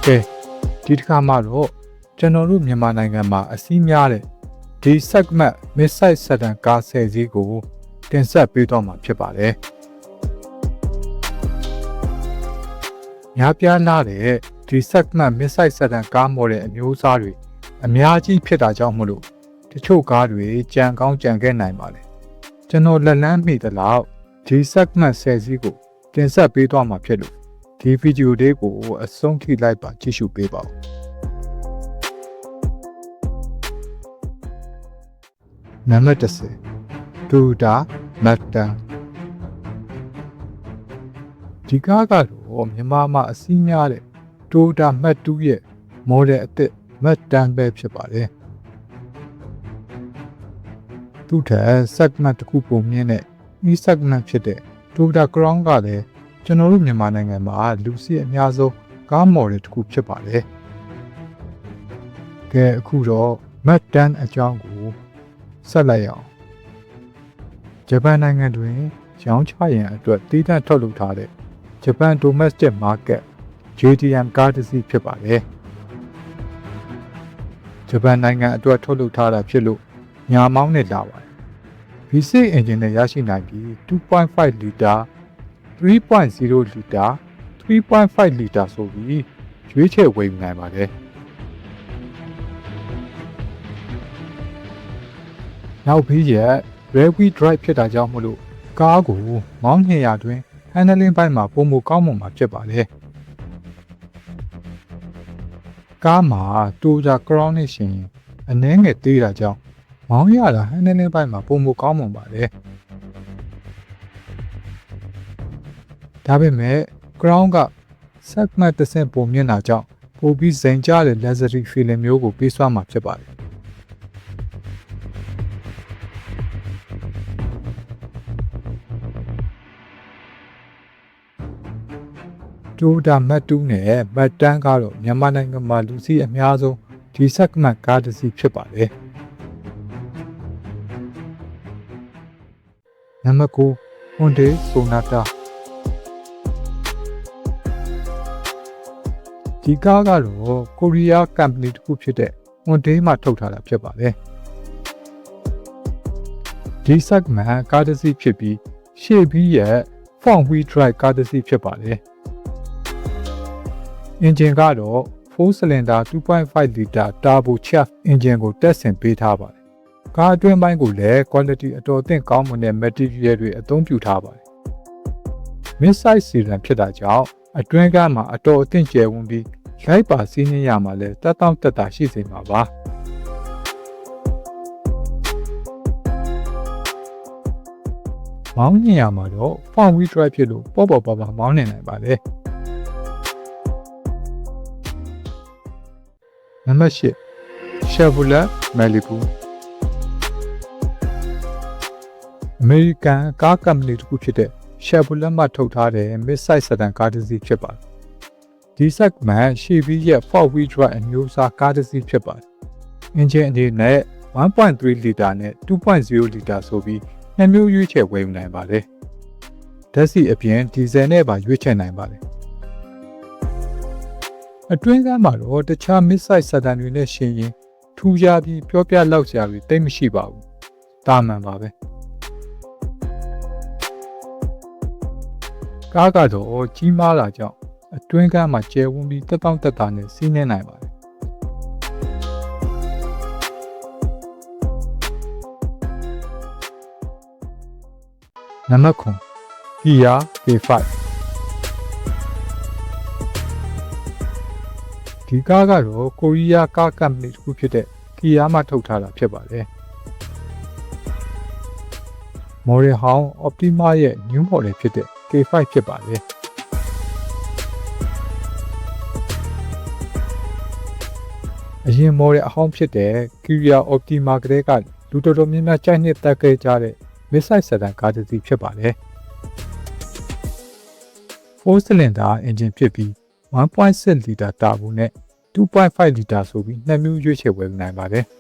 ကဲဒီတစ်ခါမှတော့ကျွန်တော်တို့မြန်မာနိုင်ငံမှာအစည်းများတဲ့ဒီ segment mid-size sedan ကား10စီးကိုတင်ဆက်ပေးတော့မှာဖြစ်ပါတယ်များပြားလာတဲ့ဒီ segment mid-size sedan ကား model အမျိုးအစားတွေအများကြီးဖြစ်တာကြောင့်မလို့တချို့ကားတွေကြံကောင်းကြံခဲ့နိုင်ပါလေကျွန်တော်လက်လန်းမိသလောက်ဒီ segment 10စီးကိုတင်ဆက်ပေးတော့မှာဖြစ်လို့ဒီဗီဒီယိုလေးကိုအဆုံးထိလိုက်ပါကြည့်ရှုပေးပါဦးနံပါတ်10 Toyota Mustang ဒီကားကတော့မြန်မာမှာအစည်းများတဲ့ Toyota Mustang ရဲ့ model အသစ် Mustang ပဲဖြစ်ပါတယ်သူထက် segment တစ်ခုပုံမြင့်တဲ့ E segment ဖြစ်တဲ့ Toyota Crown ကလည်းကျွန်တော်တို့မြန်မာနိုင်ငံမှာလူစီအများဆုံးကား model တစ်ခုဖြစ်ပါတယ်ကဲအခုတော့ Mustang အကြောင်းကိုဆက်လိုက်အောင်ဂျပန်နိုင်ငံတွင်ရောင်းချရန်အတွက်တည်တံ့ထုတ်လုပ်ထားတဲ့ဂျပန် domestic market JDM ကားတစ်စီးဖြစ်ပါတယ်ဂျပန်နိုင်ငံအတွက်ထုတ်လုပ်ထားတာဖြစ်လို့ညာမောင်းနဲ့လာပါတယ် V6 engine နဲ့ရရှိနိုင်ပြီး 2.5 liter 3.0 liter 3.5 liter ဆိုပြီးရွေးချယ်ဝယ်ယူနိုင်ပါတယ်နောက်ပြီးရ rear-wheel drive ဖြစ်တာကြောင့်မလို့ကားကိုမောင်းနှင်ရာတွင် handling ဘက်မှာပုံမကောင်းမွန်မှာဖြစ်ပါတယ်ကားမှာ Toyota Crown နဲ့ရှင်အနည်းငယ်သေးတာကြောင့်မောင်းရတာ handling ဘက်မှာပုံမကောင်းမွန်ပါတယ်ဒါပေမဲ့ Crown က segment တစ်ဆင့်ပုံမြင့်တာကြောင့်ပိုပြီးစိန်ကြတဲ့ luxury feeling မျိုးကိုပေးစွမ်းမှာဖြစ်ပါတယ်Toyota Mustang နဲ့ Mustang ကတော့မြန်မာနိုင်ငံမှာလူစီအများဆုံးဒီ segment ကားတစ်စီးဖြစ်ပါတယ်နံပါတ်9 Hyundai Sonata ဒီကားကတော့ကိုရီးယား company တစ်ခုဖြစ်တဲ့ Hyundai မှထုတ်ထားတာဖြစ်ပါတယ်ဒီ segment ကားတစ်စီးဖြစ်ပြီးရှေ့ဘီးရဲ့ front-wheel drive ကားတစ်စီးဖြစ်ပါတယ်အင်ဂျင်ကတော့ 4 cylinder 2.5 liter turbo charged အင်ဂျင်ကိုတက်ဆင်ပေးထားပါတယ်။ကားအတွင်းပိုင်းကိုလည်း quality အတော်အသင့်ကောင်းမွန်တဲ့ material တွေအသုံးပြုထားပါတယ်။ mid-size sedan ဖြစ်တာကြောင့်အတွင်းကမှာအတော်အသင့်ကျယ်ဝန်းပြီးလိုက်ပါစီးနှင်းရမှာလည်းတက်တောင့်တက်တာရှိစေမှာပါ။မောင်းနှင်ရမှာတော့ front-wheel drive ဖြစ်လို့ပေါ့ပေါ့ပါပါမောင်းနှင်နိုင်ပါတယ်။နံပါတ်8 Chevrolet Malibu အမေရိကန်ကားကုမ္ပဏီတစ်ခုဖြစ်တဲ့ Chevrolet မှထုတ်ထားတဲ့ mid-size sedan ကားတစ်စီးဖြစ်ပါတယ်။ဒီ segment ရှေ့ဘီးရဲ့ four-wheel drive အမျိုးအစားကားတစ်စီးဖြစ်ပါတယ်။အင်ဂျင်အနေနဲ့ 1.3 liter နဲ့ 2.0 liter ဆိုပြီးနှစ်မျိုးရွေးချယ်ဝယ်ယူနိုင်ပါတယ်။ဓာတ်ဆီအပြင်ဒီဇယ်နဲ့ပါရွေးချယ်နိုင်ပါတယ်။အတွင်းကမ်းမှာတော့တခြား mid-size sedan တွေနဲ့ရှင်ရင်ထူးခြားပြီးပြောပြလောက်စရာတွေတိတ်မရှိပါဘူး။တာမန်ပါပဲ။ကားကတော့ကြီးမားတာကြောင့်အတွင်းကမ်းမှာကျယ်ဝန်းပြီးတက်တောင့်တက်တာနဲ့စီးနှင်းနိုင်ပါတယ်။နံပါတ်9 Kia K5ဒီကားကတော့ကိုရီးယားကားကုမ္ပဏီတစ်ခုဖြစ်တဲ့ Kia မှထုတ်ထားတာဖြစ်ပါတယ်။ Model ဟောင်း Optima ရဲ့ new model ဖြစ်တဲ့ K5 ဖြစ်ပါတယ်။အရင် model အဟောင်းဖြစ်တဲ့ Kia Optima ကလေးကလူတော်တော်များများကြိုက်နှစ်သက်ခဲ့ကြတဲ့ mid-size sedan ကားတစ်စီးဖြစ်ပါတယ်။4 cylinder engine ဖြစ်ပြီး1.6 liter turbo နဲ့ 2.5 liter ဆိုပြီးနှစ်မျိုးရွေးချယ်ဝယ်နိုင်ပါတယ်။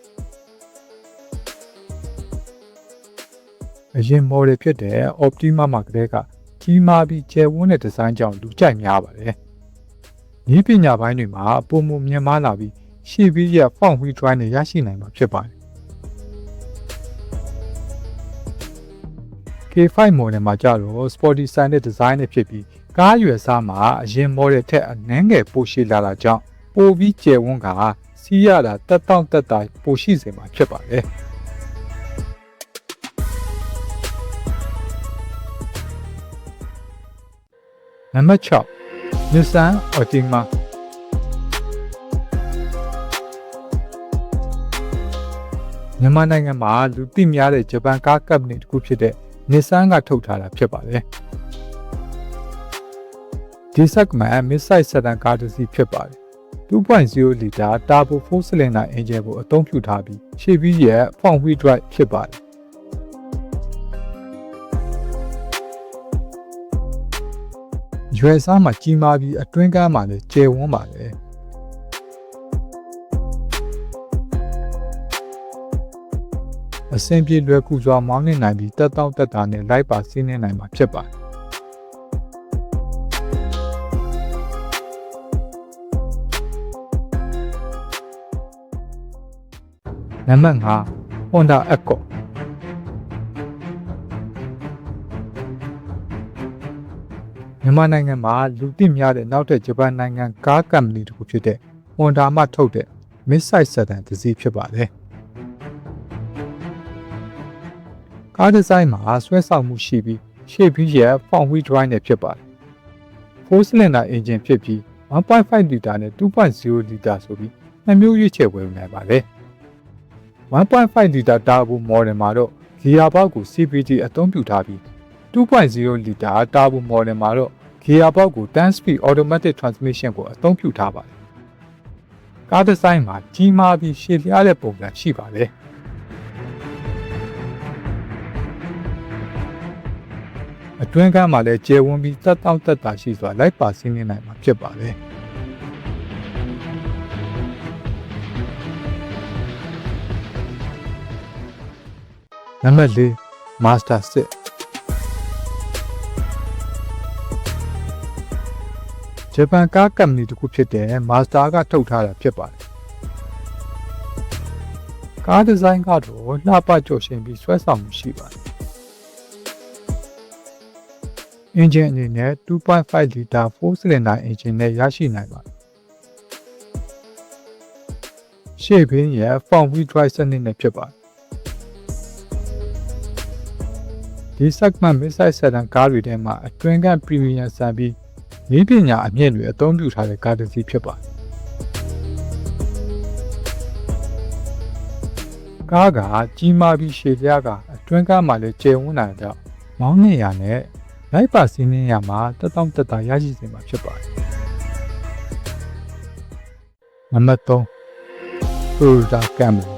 အရင် model ဖြစ်တဲ့ Optima မှာကလေးကကြီးမားပြီးကျယ်ဝန်းတဲ့ဒီဇိုင်းကြောင့်လူကြိုက်များပါတယ်။ နည်းပညာပိုင်းတွေမှာပုံမှန်မြန်မာလာပြီးရှေ့ပြီးရဲ့ front wheel drive နဲ့ရရှိနိုင်မှာဖြစ်ပါတယ်K5 model မှာကြတော့ sporty style နဲ့ design နဲ့ဖြစ်ပြီးကားရွယ်စားမှာအရင် model ထက်အနည်းငယ်ပိုရှည်လာတာကြောင့်ပိုပြီးကျယ်ဝန်းကစီးရတာတက်တောင့်တက်တာပိုရှိစေမှာဖြစ်ပါတယ်နံပါတ်6 Nissan Altimaမြန်မာနိုင်ငံမှာလူသိများတဲ့ဂျပန်ကားကုမ္ပဏီတစ်ခုဖြစ်တဲ့ Nissan ကထုတ်ထားတာဖြစ်ပါတယ်ဒီ segment mid-size sedan ကားတစ်စီးဖြစ်ပါတယ် 2.0 liter turbo 4 cylinder engine ကိုအသုံးပြုထားပြီးရှေ့ပြီးရဲ့ front wheel drive ဖြစ်ပါတယ်ရွယ်စားမှာကြီးမားပြီးအတွင်းကမ်းမှာလည်းကျယ်ဝန်းပါတယ်အဆင်ပြေလွယ်ကူစွာမောင်းနှင်နိုင်ပြီးတက်တောင့်တက်တာနဲ့လိုက်ပါစီးနှင်နိုင်မှာဖြစ်ပါတယ်နံပါတ်5 Honda Accordမြန်မာနိုင်ငံမှာလူသိများတဲ့နောက်ထပ်ဂျပန်နိုင်ငံကားကုမ္ပဏီတစ်ခုဖြစ်တဲ့ Honda မှထုတ်တဲ့ mid-size sedan တစ်စီးဖြစ်ပါတယ်ကားဒီဇိုင်းမှာဆွဲဆောင်မှုရှိပြီးရှေ့ပြီးရဲ့ front wheel drive နဲ့ဖြစ်ပါတယ်4 cylinder engine ဖြစ်ပြီး 1.5 liter နဲ့ 2.0 liter ဆိုပြီးနှစ်မျိုးရွေးချယ်ဝယ်နိုင်ပါတယ်1.5 liter turbo model မှာတော့ gear box ကို CVT အသုံးပြုထားပြီး 2.0 liter turbo model မှာတော့ gear box ကို 10 speed automatic transmission ကိုအသုံးပြုထားပါတယ်ကားဒီဇိုင်းမှာကြီးမားပြီးရှည်လျားတဲ့ပုံစံရှိပါတယ်အတွင်းကမ်းမှာလည်းကျယ်ဝန်းပြီးတက်တောင့်တက်တာရှိစွာလိုက်ပါစီးနှင်နိုင်မှာဖြစ်ပါတယ်နံပါတ်4 Master 6ဂျပန်ကားကုမ္ပဏီတစ်ခုဖြစ်တဲ့ Mazda ကထုတ်ထားတာဖြစ်ပါတယ်ကားဒီဇိုင်းကတော့လှပကျော်ရှင်ပြီးဆွဲဆောင်မှုရှိပါတယ်အင်ဂျင်အနေနဲ့ 2.5 liter 4 cylinder engine နဲ့ရရှိနိုင်ပါတယ်ရှေ့ဘင်းရဲ့ front wheel drive စနစ်နဲ့ဖြစ်ပါတယ်ဒီ segment mid-size sedan ကားတွေထဲမှာအတွင်းက premium ဆန်ပြီးနည်းပညာအမြင့်တွေအသုံးပြုထားတဲ့ကားတစ်စီးဖြစ်ပါတယ်ကားကကြီးမားပြီးရှည်လျားကအတွင်းကမှာလည်းကျယ်ဝန်းတာကြောင့်မောင်းနှင်ရနဲ့လိုက်ပါစီးနှင်းရမှာတက်တောင့်တက်တာရရှိစေမှာဖြစ်ပါတယ်နံပါတ်3 Toyota Camry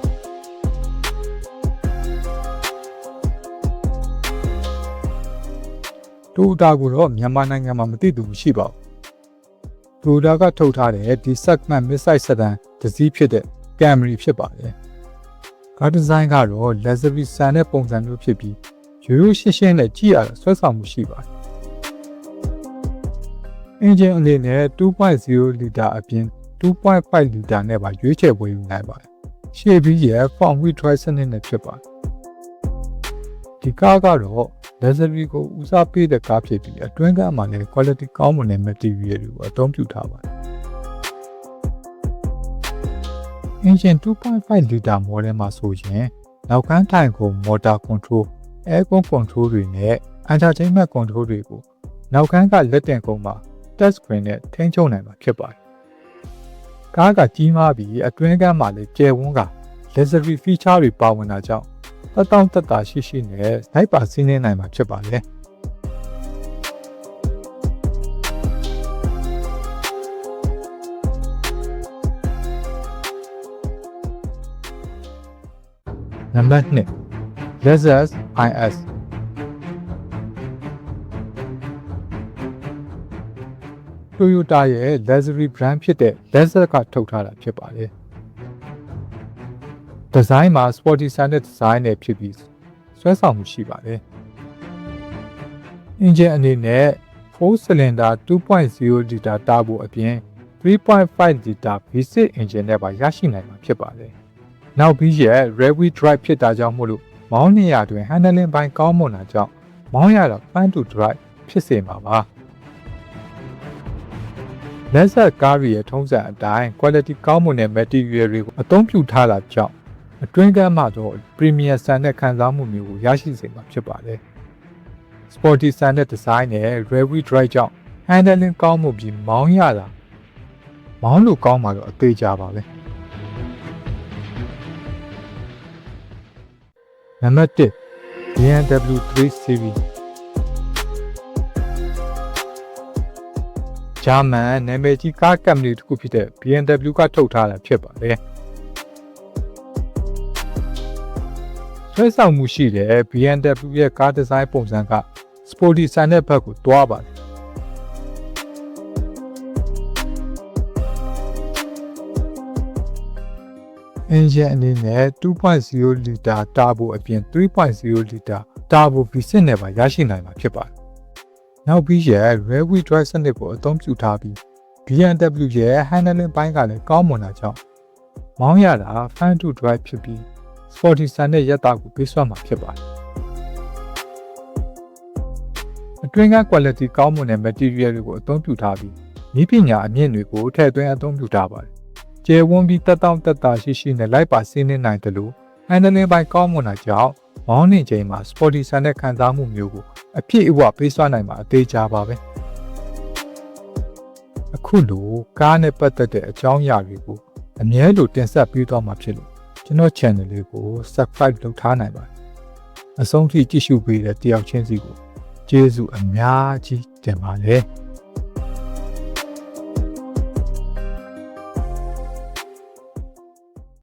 Toyota ကိုတော့မြန်မာနိုင်ငံမှာမသိသူမရှိပါဘူး Toyota ကထုတ်ထားတဲ့ဒီ segment mid-size sedan တစ်စီးဖြစ်တဲ့ Camry ဖြစ်ပါတယ်ကားဒီဇိုင်းကတော့ luxury ဆန်တဲ့ပုံစံမျိုးဖြစ်ပြီးရိုးရိုးရှင်းရှင်းနဲ့ကြည့်ရတာဆွဲဆောင်မှုရှိပါတယ်အင်ဂျင်အနေနဲ့ 2.0 liter အပြင် 2.5 liter နဲ့ပါရွေးချယ်ဝယ်ယူနိုင်ပါတယ်ရှေ့ပြီးရဲ့ front wheel drive စနစ်နဲ့ဖြစ်ပါတယ်ဒီကားကတော့ luxury ကိုဦးစားပေးတဲ့ကားဖြစ်ပြီးအတွင်းကမှလည်း quality ကောင်းမွန်တဲ့ material တွေကိုအသုံးပြုထားပါတယ်အင်ဂျင် 2.5 liter model မှာဆိုရင်နောက်ကန်းထိုင်ခုံ motor control aircon control တွေနဲ့ entertainment control တွေကိုနောက်ကန်းကလက်တင်ကုန်းမှာ touch screen နဲ့ထိန်းချုပ်နိုင်မှာဖြစ်ပါတယ်ကားကကြီးမားပြီးအတွင်းကမ်းမှာလည်းကျယ်ဝန်းက luxury feature တွေပါဝင်တာကြောင့်တက်တောင့်တက်တာရှိနဲ့လိုက်ပါစီးနှင်းနိုင်မှာဖြစ်ပါတယ်နံပါတ်2 Lexus IS Toyota ရဲ့ luxury brand ဖြစ်တဲ့ Lexus ကထုတ်ထားတာဖြစ်ပါတယ်ဒီဇိုင်းမှာ sporty style နဲ့ design နဲ့ဖြစ်ပြီးဆွဲဆောင်မှုရှိပါတယ်အင်ဂျင်အနေနဲ့4 cylinder 2.0 liter turbo အပြင် 3.5 liter V6 engine နဲ့ပါရရှိနိုင်မှာဖြစ်ပါတယ်။နောက်ပြီးရဲ့ rear-wheel drive ဖြစ်တာကြောင့်မို့လို့မောင်းနေရတွင် handling ပိုင်းကောင်းမွန်တာကြောင့်မောင်းရတာ fun to drive ဖြစ်စေမှာပါ။လက်ဆက်ကားရဲ့ထုံးစံအတိုင်း quality ကောင်းမွန်တဲ့ material တွေကိုအသုံးပြုထားတာကြောင့်အတွင်းကမ်းမှာတော့ premium ဆန်တဲ့ခံစားမှုမျိုးကိုရရှိစေမှာဖြစ်ပါတယ်။ sporty ဆန်တဲ့ design နဲ့ rear-wheel drive ကြောင့် handling ကောင်းမှုပြီးမောင်းရတာမောင်းလို့ကောင်းမှာတော့အသေးကြပါပဲနံပါတ်1 BMW 3 Series ဂျာမန်နာမည်ကြီးကားကမ္ပဏီတစ်ခုဖြစ်တဲ့ BMW ကထုတ်ထားတာဖြစ်ပါတယ်ဆွဲဆောင်မှုရှိတဲ့ BMW ရဲ့ကားဒီဇိုင်းပုံစံက sporty ဆန်တဲ့ဘက်ကိုတွားပါတယ်အင်ဂျင်အနေနဲ့ 2.0 liter turbo အပြင် 3.0 liter turbo V6 နဲ့ပါရရှိနိုင်မှာဖြစ်ပါတယ်။နောက်ပြီးရဲ့ rear-wheel drive စနစ်ကိုအသုံးပြုထားပြီး BMW ရဲ့ handling ပိုင်းကလည်းကောင်းမွန်တာကြောင့်မောင်းရတာ fun to drive ဖြစ်ပြီး sporty ဆန်တဲ့ရတာကိုပေးစွမ်းမှာဖြစ်ပါတယ်။အတွင်းက quality ကောင်းမွန်တဲ့ material တွေကိုအသုံးပြုထားပြီးနည်းပညာအမြင့်တွေကိုထည့်သွင်းအသုံးပြုထားပါတယ်ကျယ်ဝန်းပြီးတက်တာရှိနဲ့လိုက်ပါစီးနှင်းနိုင်တယ်လို့ handling ပိုင်းကောင်းမွန်တာကြောင့်မောင်းနေချိန်မှာ sporty ဆန်တဲ့ခံစားမှုမျိုးကိုအပြည့်အဝပေးစွမ်းနိုင်မှာအသေးချာပါပဲအခုလိုကားနဲ့ပတ်သက်တဲ့အကြောင်းအရာတွေကိုအမြဲလိုတင်ဆက်ပေးသွားမှာဖြစ်လို့ကျွန်တော် channel လေးကို subscribe လုပ်ထားနိုင်ပါတယ်အဆုံးထိကြည့်ရှုပေးတဲ့တယောက်ချင်းစီကိုကျေးဇူးအများကြီးတင်ပါတယ်